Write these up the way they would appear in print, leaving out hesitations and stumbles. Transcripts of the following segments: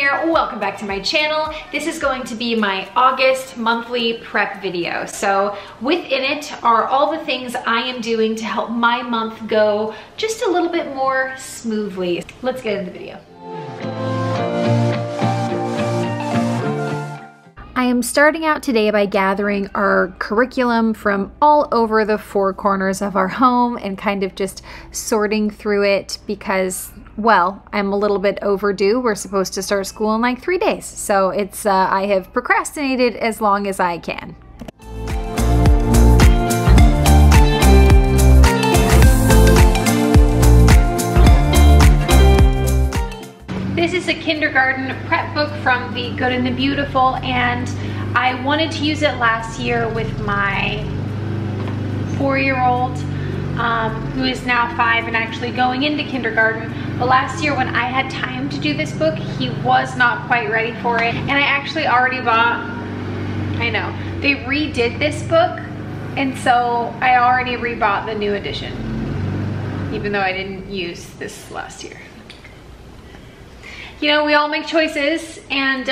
here. Welcome back to my channel. This is going to be my August monthly prep video. So within it are all the things I am doing to help my month go just a little bit more smoothly. Let's get into the video. I am starting out today by gathering our curriculum from all over the four corners of our home and kind of just sorting through it because, well, I'm a little bit overdue. We're supposed to start school in like 3 days. So it's, I have procrastinated as long as I can. This is a kindergarten prep book from the Good and the Beautiful, and I wanted to use it last year with my 4-year-old who is now 5 and actually going into kindergarten. But last year when I had time to do this book, he was not quite ready for it, and I actually already bought, I know, they redid this book, and so I already rebought the new edition, even though I didn't use this last year. You know, we all make choices, and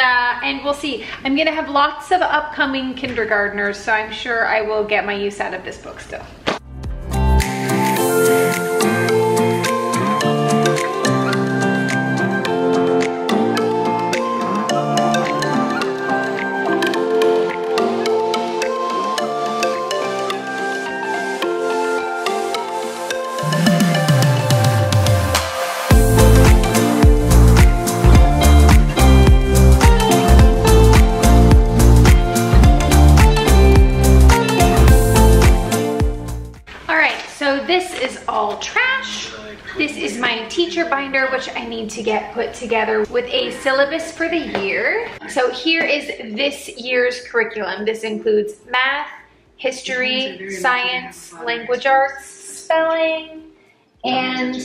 we'll see. I'm gonna have lots of upcoming kindergartners, so I'm sure I will get my use out of this book still. Trash. This is my teacher binder, which I need to get put together with a syllabus for the year. So here is this year's curriculum. This includes math, history, science, language arts, spelling, and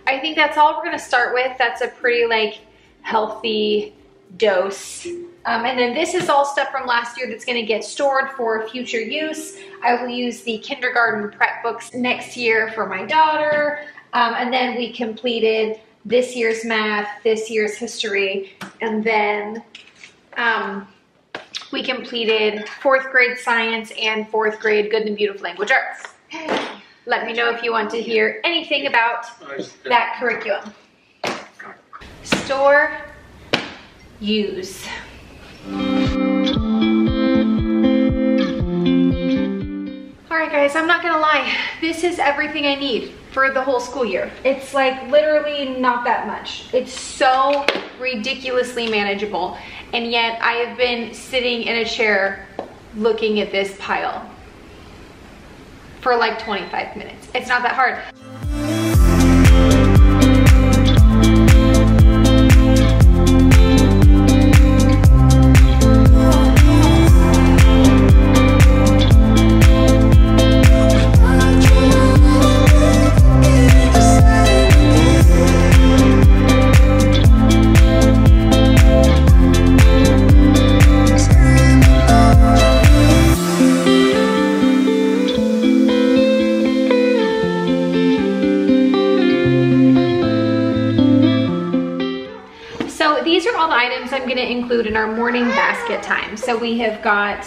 I think that's all we're gonna start with. That's a pretty like healthy dose. And then this is all stuff from last year that's gonna get stored for future use. I will use the kindergarten prep books next year for my daughter. And then we completed this year's math, this year's history, and then we completed 4th grade science and 4th grade Good and Beautiful language arts. Let me know if you want to hear anything about that curriculum. Store, use. Alright guys, I'm not gonna lie, this is everything I need for the whole school year. It's like literally not that much. It's so ridiculously manageable, and yet I have been sitting in a chair looking at this pile for like 25 minutes. It's not that hard. These are all the items I'm going to include in our morning basket time. So we have got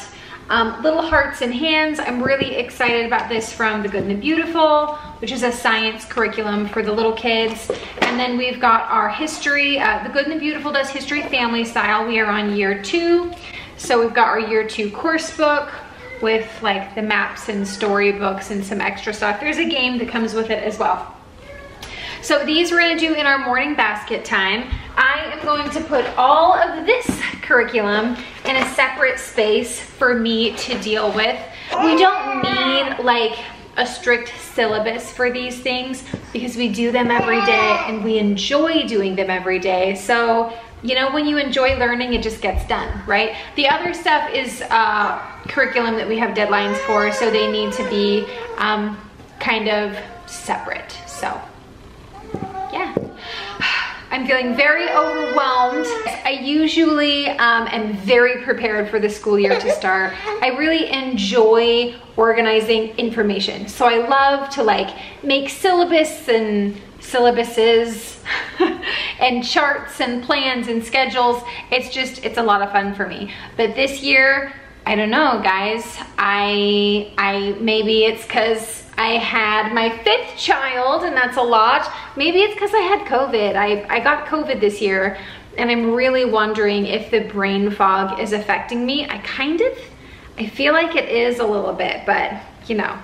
little hearts and hands. I'm really excited about this from the Good and the Beautiful, which is a science curriculum for the little kids. And then we've got our history. The Good and the Beautiful does history family style. We are on year 2. So we've got our year 2 course book with like the maps and storybooks and some extra stuff. There's a game that comes with it as well. So these we're gonna do in our morning basket time. I am going to put all of this curriculum in a separate space for me to deal with. We don't need like a strict syllabus for these things because we do them every day and we enjoy doing them every day. So, you know, when you enjoy learning, it just gets done, right? The other stuff is curriculum that we have deadlines for, so they need to be kind of separate, so. Yeah, I'm feeling very overwhelmed. I usually am very prepared for the school year to start. I really enjoy organizing information. So I love to like make syllabuses and charts and plans and schedules. It's a lot of fun for me. But this year, I don't know, guys. Maybe it's because I had my 5th child and that's a lot. Maybe it's because I had COVID. I got COVID this year and I'm really wondering if the brain fog is affecting me. I feel like it is a little bit, but you know,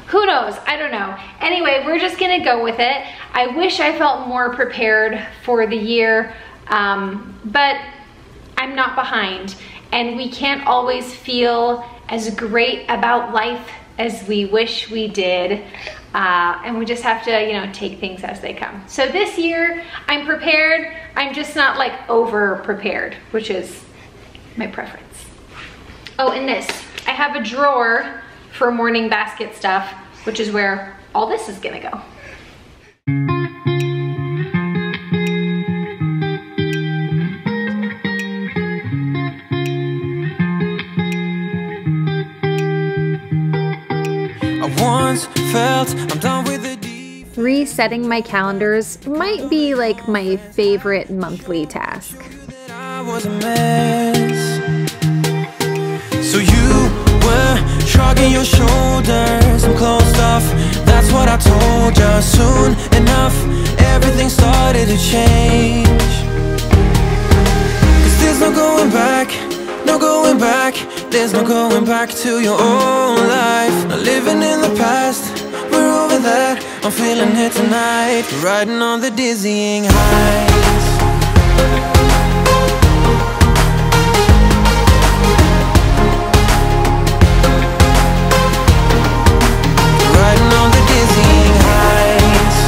who knows? I don't know. Anyway, we're just gonna go with it. I wish I felt more prepared for the year, but I'm not behind. And we can't always feel as great about life as we wish we did. And we just have to, you know, take things as they come. So this year, I'm prepared. I'm just not like over prepared, which is my preference. Oh, and this, I have a drawer for morning basket stuff, which is where all this is gonna go. Resetting my calendars might be like my favorite monthly task. So you were shrugging your shoulders and closed off. That's what I told you. Soon enough, everything started to change. 'Cause there's no going back, no going back. There's no going back to your old life. Not living in the past, we're over that. I'm feeling it tonight, riding on the dizzying heights. Riding on the dizzying heights.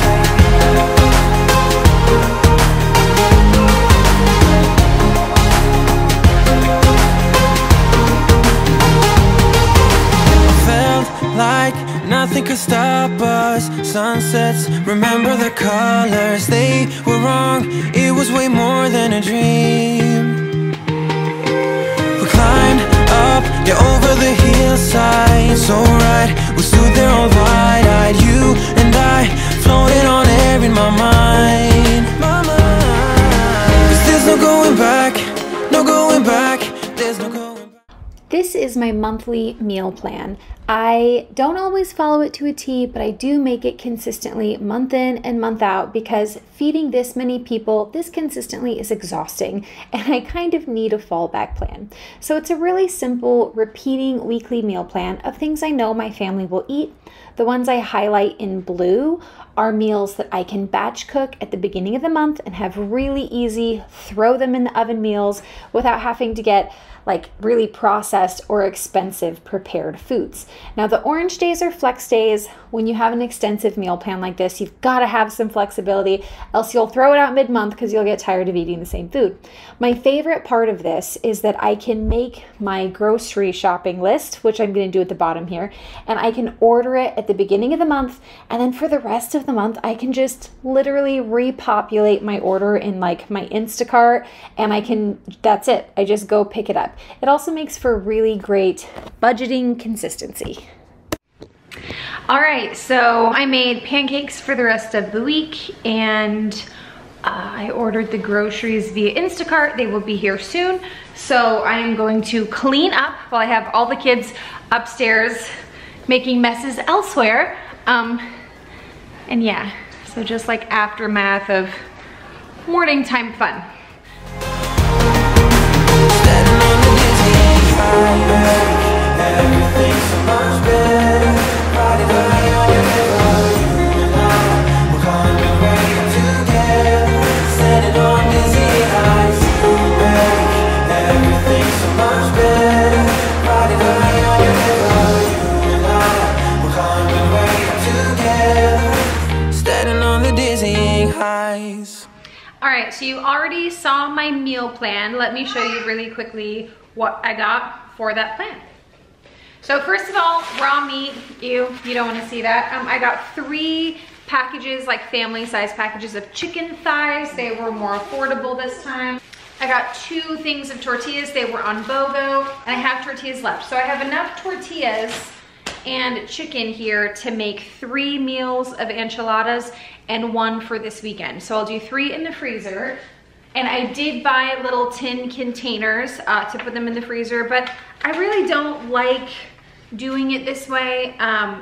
Felt like nothing could stop us. Sunsets, remember the colors. They were wrong, it was way more than a dream. We climbed up, yeah, over the hillside. So right, we stood there all wide-eyed. You and I, floating on air in my mind. 'Cause there's no going back, no going back. There's no going back. This is my monthly meal plan. I don't always follow it to a T, but I do make it consistently month in and month out because feeding this many people this consistently is exhausting and I kind of need a fallback plan. So it's a really simple repeating weekly meal plan of things I know my family will eat. The ones I highlight in blue are meals that I can batch cook at the beginning of the month and have really easy throw them in the oven meals without having to get like really processed or expensive prepared foods. Now the orange days are flex days. When you have an extensive meal plan like this, you've got to have some flexibility, else you'll throw it out mid-month because you'll get tired of eating the same food. My favorite part of this is that I can make my grocery shopping list, which I'm going to do at the bottom here, and I can order it at the beginning of the month, and then for the rest of the month, I can just literally repopulate my order in like my Instacart, and that's it. I just go pick it up. It also makes for really great budgeting consistency. All right, so I made pancakes for the rest of the week and I ordered the groceries via Instacart. They will be here soon. So I am going to clean up while I have all the kids upstairs making messes elsewhere. And yeah, so just like aftermath of morning time fun. Everything's so much better. Riding high on your river, you and I, we're coming right together, standing on dizzy heights. Everything's so much better. Riding high on your river, you and I, we're coming right together, standing on the dizzying heights. All right, so you already saw my meal plan. Let me show you really quickly what I got for that plan. So first of all, raw meat, you don't want to see that. I got 3 packages, like family size packages of chicken thighs. They were more affordable this time. I got 2 things of tortillas. They were on BOGO, and I have tortillas left. So I have enough tortillas and chicken here to make 3 meals of enchiladas and 1 for this weekend. So I'll do 3 in the freezer. And I did buy little tin containers to put them in the freezer, but I really don't like doing it this way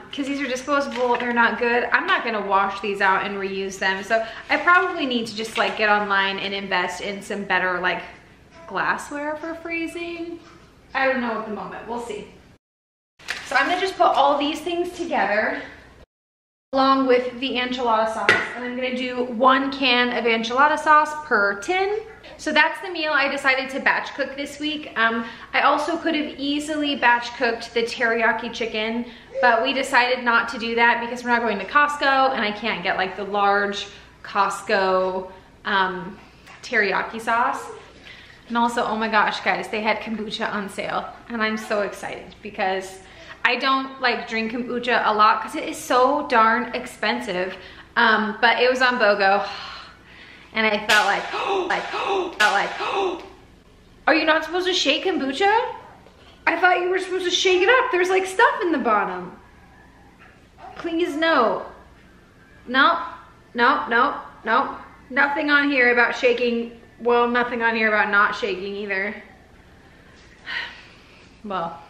because these are disposable, they're not good. I'm not gonna wash these out and reuse them. So I probably need to just like get online and invest in some better like glassware for freezing. I don't know at the moment, we'll see. So I'm gonna just put all these things together along with the enchilada sauce, and I'm gonna do 1 can of enchilada sauce per tin. So that's the meal I decided to batch cook this week. I also could have easily batch cooked the teriyaki chicken, but we decided not to do that because we're not going to Costco and I can't get like the large Costco teriyaki sauce. And also, oh my gosh, guys, they had kombucha on sale and I'm so excited because I don't like drink kombucha a lot because it is so darn expensive. But it was on BOGO and I felt like, are you not supposed to shake kombucha? I thought you were supposed to shake it up. There's like stuff in the bottom. Please no. No, no, no, no. Nothing on here about shaking. Well, nothing on here about not shaking either. Well,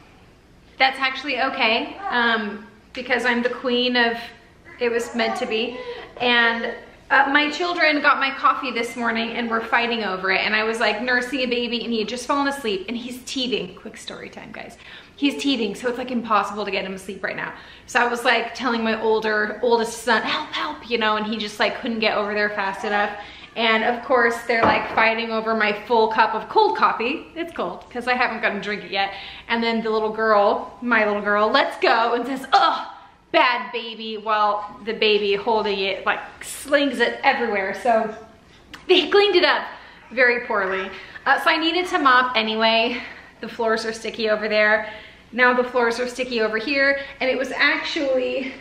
that's actually okay because I'm the queen of it was meant to be. And my children got my coffee this morning and were fighting over it, and I was like nursing a baby and he had just fallen asleep and he's teething. Quick story time, guys. He's teething, so it's like impossible to get him asleep right now. So I was like telling my oldest son, help, help, you know, and he just like couldn't get over there fast enough. And of course they're like fighting over my full cup of cold coffee. It's cold because I haven't gotten to drink it yet. And then the little girl, my little girl, lets go and says, oh, bad baby, while the baby holding it like slings it everywhere. So they cleaned it up very poorly. So I needed to mop anyway. The floors are sticky over there. Now the floors are sticky over here. And it was actually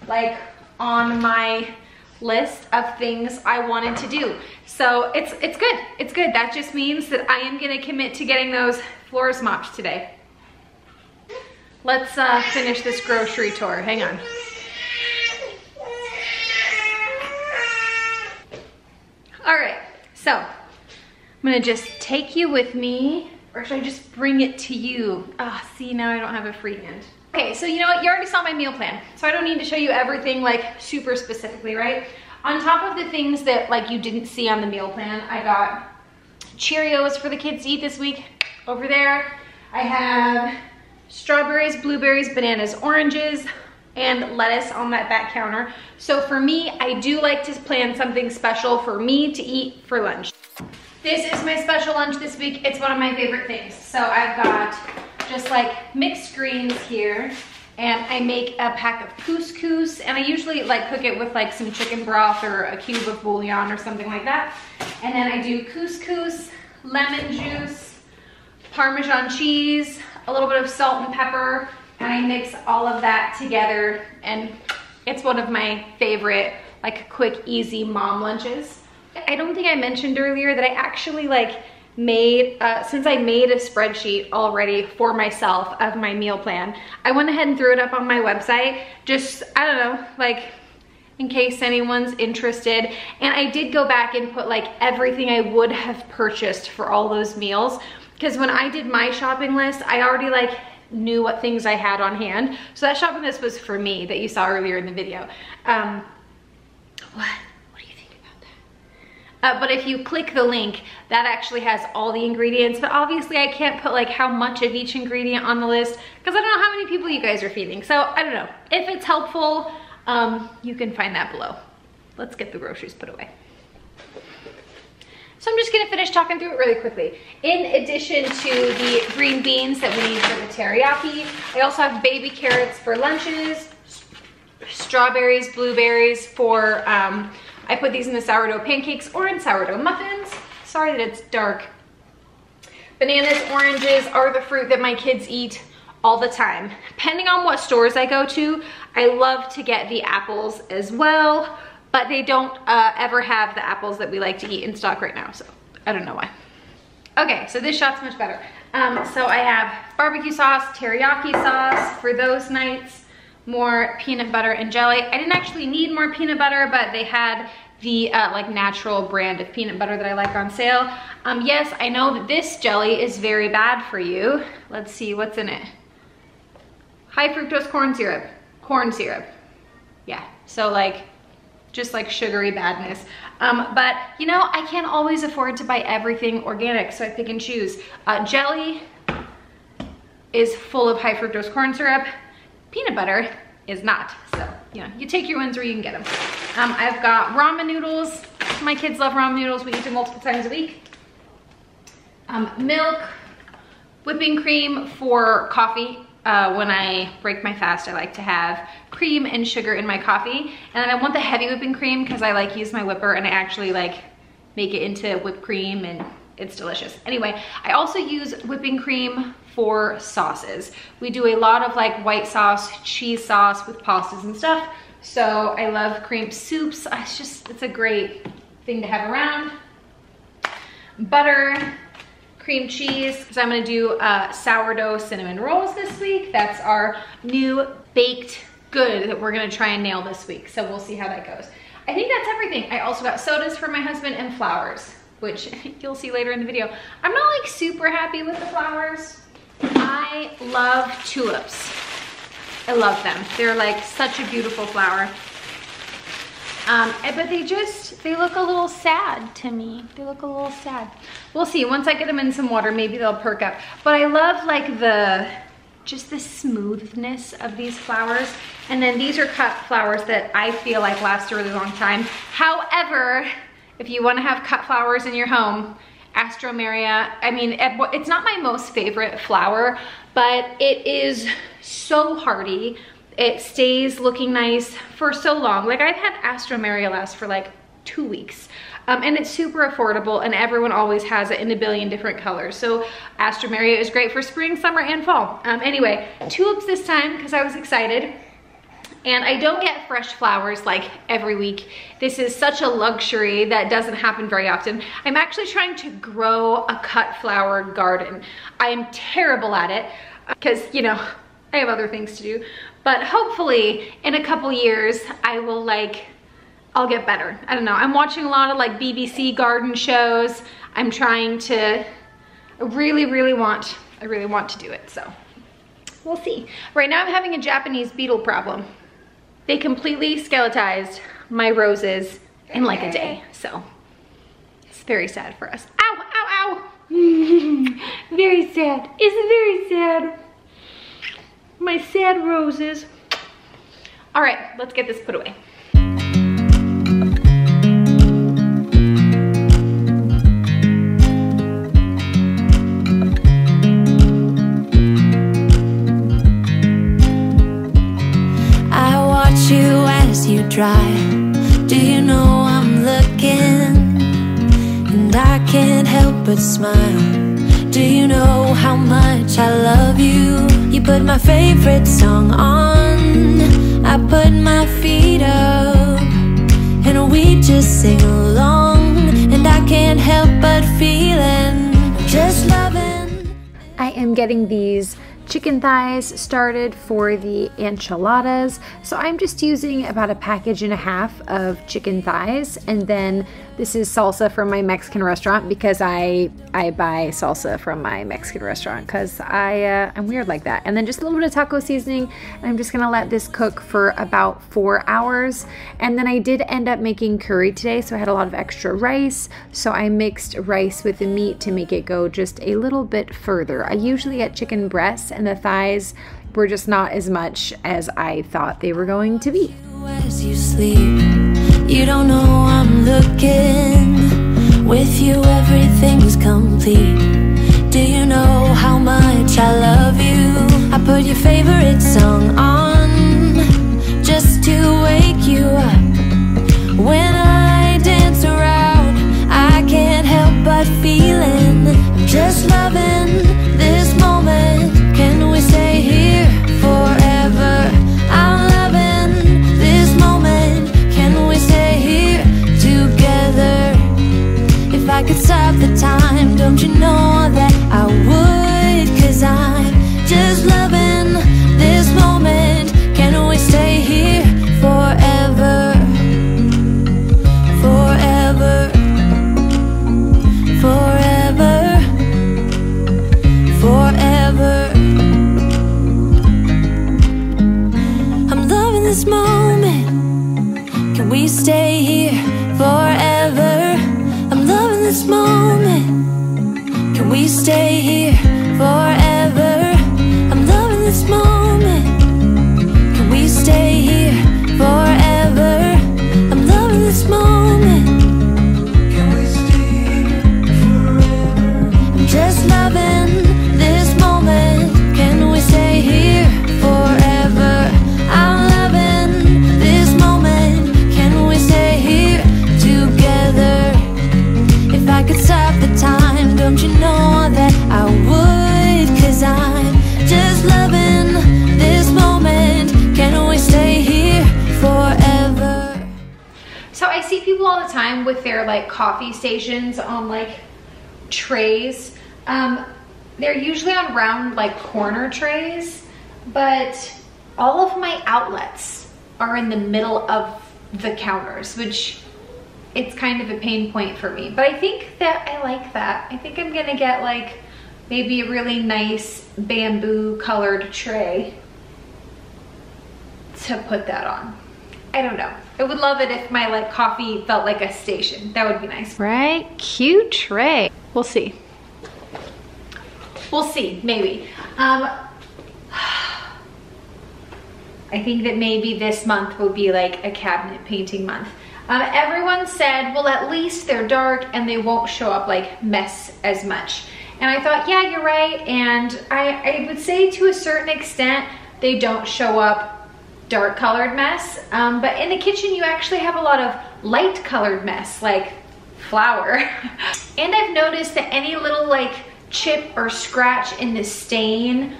like on my list of things I wanted to do. So it's good, it's good. That just means that I am gonna commit to getting those floors mopped today. Let's finish this grocery tour. Hang on. All right, so I'm gonna just take you with me, or should I just bring it to you? Ah, see, now I don't have a free hand. Okay, so you know what? You already saw my meal plan, so I don't need to show you everything like super specifically, right? On top of the things that like you didn't see on the meal plan, I got Cheerios for the kids to eat this week over there. I have strawberries, blueberries, bananas, oranges, and lettuce on that back counter. So for me, I do like to plan something special for me to eat for lunch. This is my special lunch this week. It's one of my favorite things. So I've got just like mixed greens here, and I make a pack of couscous, and I usually like cook it with like some chicken broth or a cube of bouillon or something like that. And then I do couscous, lemon juice, Parmesan cheese, a little bit of salt and pepper, and I mix all of that together, and it's one of my favorite like quick, easy mom lunches. I don't think I mentioned earlier that I actually like made, since I made a spreadsheet already for myself of my meal plan, I went ahead and threw it up on my website, just, I don't know, like in case anyone's interested. And I did go back and put like everything I would have purchased for all those meals, because when I did my shopping list, I already like knew what things I had on hand. So that shopping list was for me that you saw earlier in the video. What do you think about that? But if you click the link, that actually has all the ingredients, but obviously I can't put like how much of each ingredient on the list because I don't know how many people you guys are feeding. So I don't know. If it's helpful, you can find that below. Let's get the groceries put away. So I'm just gonna finish talking through it really quickly. In addition to the green beans that we need for the teriyaki, I also have baby carrots for lunches, strawberries, blueberries for, I put these in the sourdough pancakes or in sourdough muffins. Sorry that it's dark. Bananas, oranges are the fruit that my kids eat all the time. Depending on what stores I go to, I love to get the apples as well, but they don't ever have the apples that we like to eat in stock right now, so I don't know why. Okay, so this shot's much better. So I have barbecue sauce, teriyaki sauce for those nights. more peanut butter and jelly. I didn't actually need more peanut butter, but they had the like natural brand of peanut butter that I like on sale. Yes, I know that this jelly is very bad for you. Let's see what's in it. High fructose corn syrup. Corn syrup. Yeah, so like, just like sugary badness. But you know, I can't always afford to buy everything organic, so I pick and choose. Jelly is full of high fructose corn syrup. Peanut butter is not. So, you know, you take your ones where you can get them. I've got ramen noodles. My kids love ramen noodles. We eat them multiple times a week. Milk, whipping cream for coffee. When I break my fast, I like to have cream and sugar in my coffee. And then I want the heavy whipping cream because I like use my whipper and I actually like make it into whipped cream and it's delicious. Anyway, I also use whipping cream for sauces. We do a lot of like white sauce, cheese sauce with pastas and stuff. So I love cream soups. It's a great thing to have around. Butter, cream cheese, because I'm gonna do sourdough cinnamon rolls this week. That's our new baked good that we're gonna try and nail this week. So we'll see how that goes. I think that's everything. I also got sodas for my husband and flowers, which you'll see later in the video. I'm not like super happy with the flowers. I love tulips. I love them. They're like such a beautiful flower. But they look a little sad to me. They look a little sad. We'll see. Once I get them in some water, maybe they'll perk up. But I love like just the smoothness of these flowers. And then these are cut flowers that I feel like last a really long time. However, if you want to have cut flowers in your home, Astromeria, I mean, it's not my most favorite flower, but it is so hardy. It stays looking nice for so long. Like I've had Astromeria last for like 2 weeks. And it's super affordable and everyone always has it in a billion different colors. So Astromeria is great for spring, summer, and fall. Anyway, tulips this time because I was excited. And I don't get fresh flowers like every week. This is such a luxury that doesn't happen very often. I'm actually trying to grow a cut flower garden. I am terrible at it because, you know, I have other things to do. But hopefully in a couple years, I'll get better. I don't know. I'm watching a lot of like BBC garden shows. I'm trying to, I really want to do it. So we'll see. Right now I'm having a Japanese beetle problem. They completely skeletized my roses in like a day. So it's very sad for us. Ow, ow, ow. Very sad. It's very sad. My sad roses. All right, let's get this put away. Dry. Do you know I'm looking? And I can't help but smile. Do you know how much I love you? You put my favorite song on. I put my feet up and we just sing along. And I can't help but feeling just loving. I am getting these chicken thighs started for the enchiladas. So I'm just using about a package and a half of chicken thighs, and then this is salsa from my Mexican restaurant because I buy salsa from my Mexican restaurant because I'm weird like that. And then just a little bit of taco seasoning, and I'm just gonna let this cook for about 4 hours. And then I did end up making curry today, so I had a lot of extra rice, so I mixed rice with the meat to make it go just a little bit further. I usually get chicken breasts, and the thighs were just not as much as I thought they were going to be. As you sleep, you don't know I'm looking. With you everything's complete. Do you know how much I love you? I put your favorite song on just to wake you up. When I dance around, I can't help but feeling just loving this moment. Can we stay here forever? I'm loving this moment. Can we stay here together? If I could stop the time, don't you know that I would? 'Cause I'm just loving this moment. this moment. Can we stay here forever? I'm loving this moment. Can we stay here forever? I'm loving this moment. Can we stay forever? I'm just loving this moment. Can we stay here forever? I'm loving this moment. Can we stay here together? If I could stop the time, don't you know that I would? 'Cause I'm just loving this moment. Can we stay here forever? So I see people all the time with their like coffee stations on like trays. They're usually on round like corner trays, but all of my outlets are in the middle of the counters, which it's kind of a pain point for me. But I think that I like that. I think I'm gonna get like maybe a really nice bamboo colored tray to put that on. I don't know. I would love it if my like coffee felt like a station. That would be nice. Right, cute tray. We'll see. We'll see, maybe. I think that maybe this month will be like a cabinet painting month. Everyone said, well, at least they're dark and they won't show up like mess as much. And I thought, yeah, you're right. And I would say to a certain extent, they don't show up dark colored mess. But in the kitchen, you actually have a lot of light colored mess, like flour. And I've noticed that any little like chip or scratch in the stain,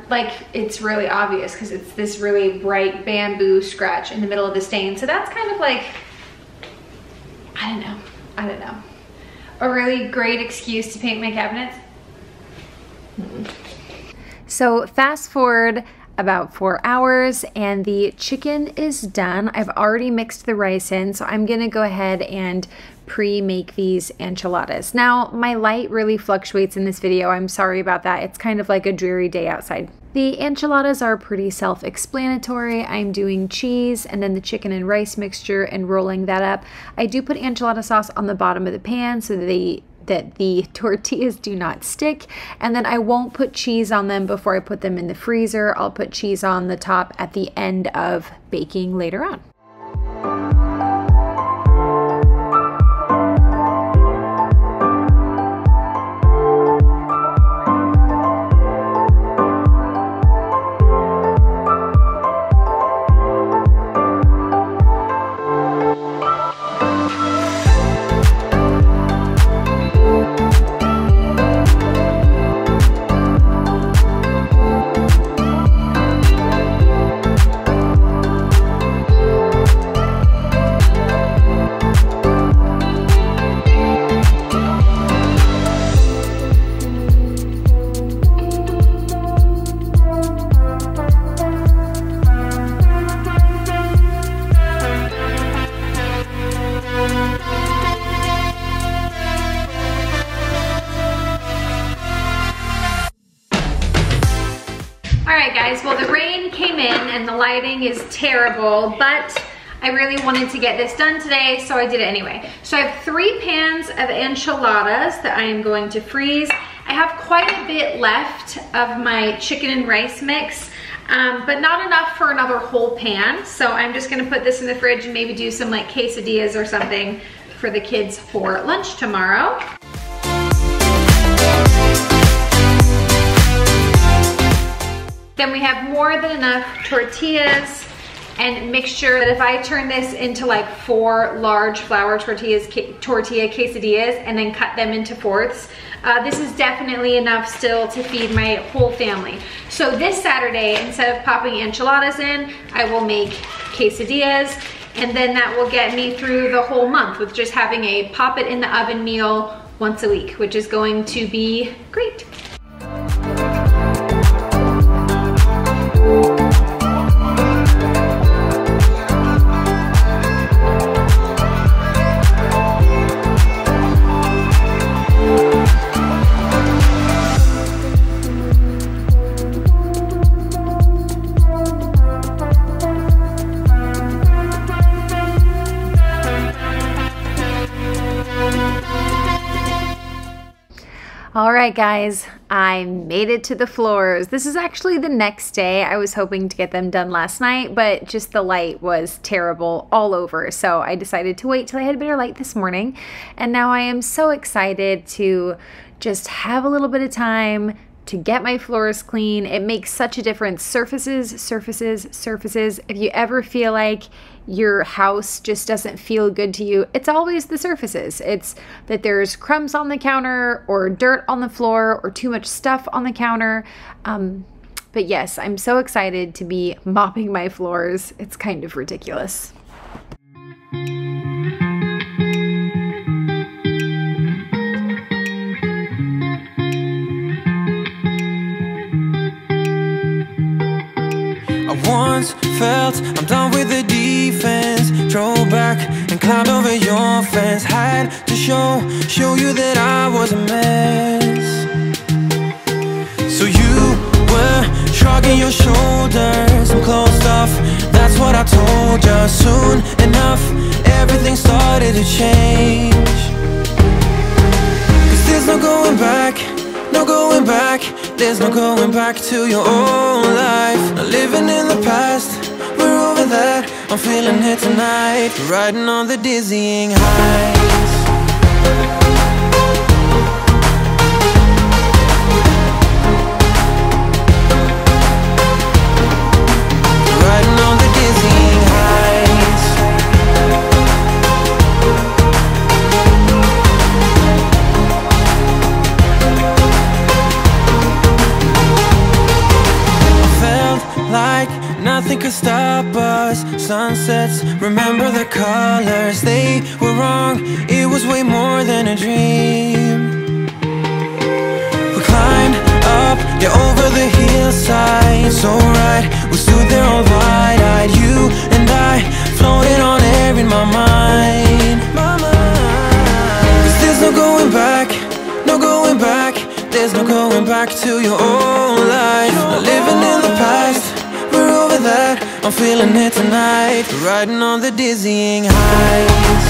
like it's really obvious because it's this really bright bamboo scratch in the middle of the stain. So that's kind of like, I don't know. A really great excuse to paint my cabinets. So fast forward about 4 hours and the chicken is done. I've already mixed the rice in, so I'm gonna go ahead and pre-make these enchiladas. Now, my light really fluctuates in this video. I'm sorry about that. It's kind of like a dreary day outside. The enchiladas are pretty self-explanatory. I'm doing cheese and then the chicken and rice mixture and rolling that up. I do put enchilada sauce on the bottom of the pan so that the tortillas do not stick, and then I won't put cheese on them before I put them in the freezer. I'll put cheese on the top at the end of baking later on. Alright guys, well the rain came in and the lighting is terrible, but I really wanted to get this done today, so I did it anyway. So I have 3 pans of enchiladas that I am going to freeze. I have quite a bit left of my chicken and rice mix, but not enough for another whole pan. So I'm just gonna put this in the fridge and maybe do some like quesadillas or something for the kids for lunch tomorrow. Then we have more than enough tortillas and mixture that if I turn this into like 4 large flour tortilla quesadillas and then cut them into fourths, this is definitely enough still to feed my whole family. So this Saturday, instead of popping enchiladas in, I will make quesadillas, and then that will get me through the whole month with just having a pop it in the oven meal once a week, which is going to be great. All right, guys, I made it to the floors. This is actually the next day. I was hoping to get them done last night, but just the light was terrible all over. So I decided to wait till I had better light this morning. And now I am so excited to just have a little bit of time to get my floors clean. It makes such a difference. Surfaces, surfaces, surfaces. If you ever feel like your house just doesn't feel good to you, it's always the surfaces. It's that there's crumbs on the counter or dirt on the floor or too much stuff on the counter. But yes, I'm so excited to be mopping my floors. It's kind of ridiculous. Once felt I'm done with the defense. Drove back and climbed over your fence. Had to show you that I was a mess. So you were shrugging your shoulders. I'm closed off, that's what I told you. Soon enough, everything started to change. 'Cause there's no going back, no going back. There's no going back to your old life. Not living in the past, we're over that. I'm feeling it tonight, riding on the dizzying heights. Riding on the dizzying heights. Like nothing could stop us. Sunsets, remember the colors. They were wrong, it was way more than a dream. We climbed up, yeah, over the hillside. So right, we stood there all wide-eyed. You and I floated on air in my mind. 'Cause there's no going back, no going back. There's no going back to your old life. Not living in the past, we're over that. I'm feeling it tonight, riding on the dizzying heights.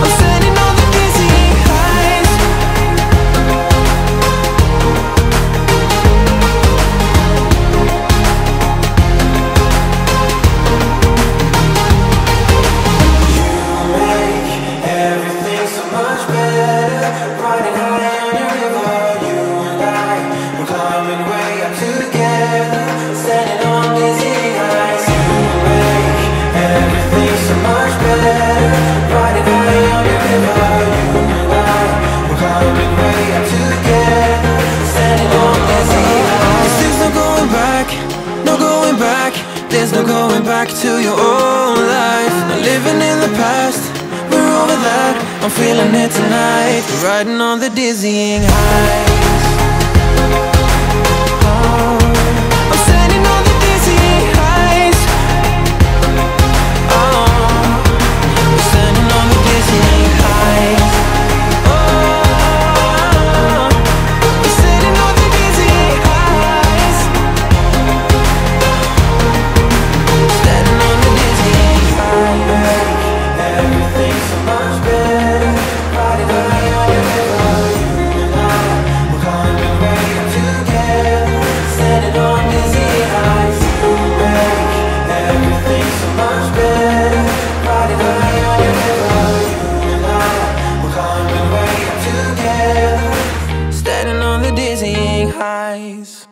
I'm standing on the dizzying heights. There's no going back to your old life. Not living in the past, we're over that. I'm feeling it tonight, riding on the dizzying heights. I'm standing on the dizzying heights. I'm standing on the dizzying heights. I'm standing on the dizzying heights. Standing on the dizzying heights. Everything's so much better. Riding high on your river, you and I, we're climbing way up together. Standing on dizzying heights. You make everything so much better. Riding high on your river, you and I, we're climbing way up together. Standing on the dizzying heights.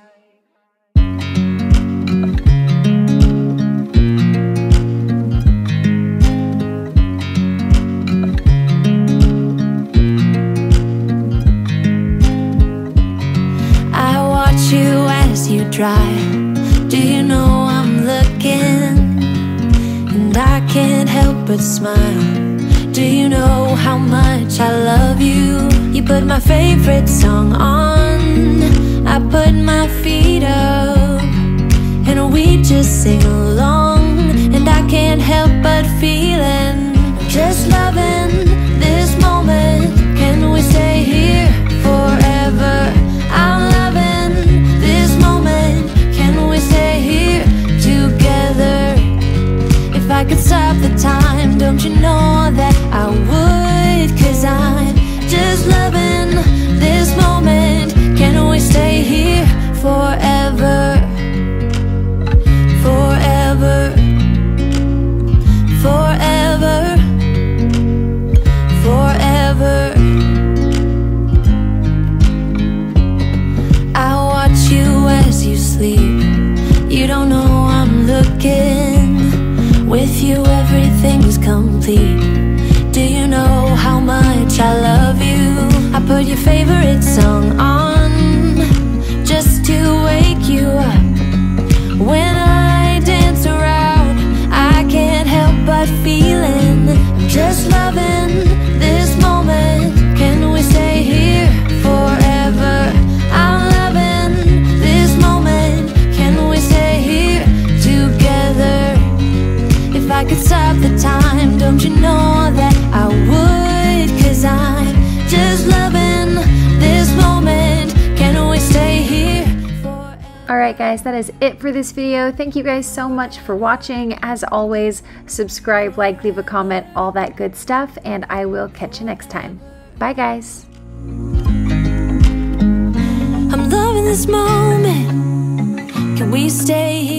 You drive. Do you know I'm looking? And I can't help but smile. Do you know how much I love you? You put my favorite song on, I put my feet up, and we just sing along. And I can't help but feeling, just loving this moment. Can we stay here forever? I'm loving this moment. Can we stay here together? could stop the time, don't you know that I would? 'Cause I'm just loving this moment. Can we stay here forever? Forever. Forever. Forever. I watch you as you sleep. You don't know I'm looking. With you everything's complete. Do you know how much I love you? I put your favorite song on just to wake you up. When I dance around, I can't help but feeling I'm just loving this moment. Can we stay here forever? I'm loving this moment. Can we stay here together? If I could stop the time, don't you know that I would? 'Cause I'm just loving this moment. Can we stay here forever? Alright guys, that is it for this video. Thank you guys so much for watching. As always, subscribe, like, leave a comment, all that good stuff, and I will catch you next time. Bye guys. I'm loving this moment. Can we stay here?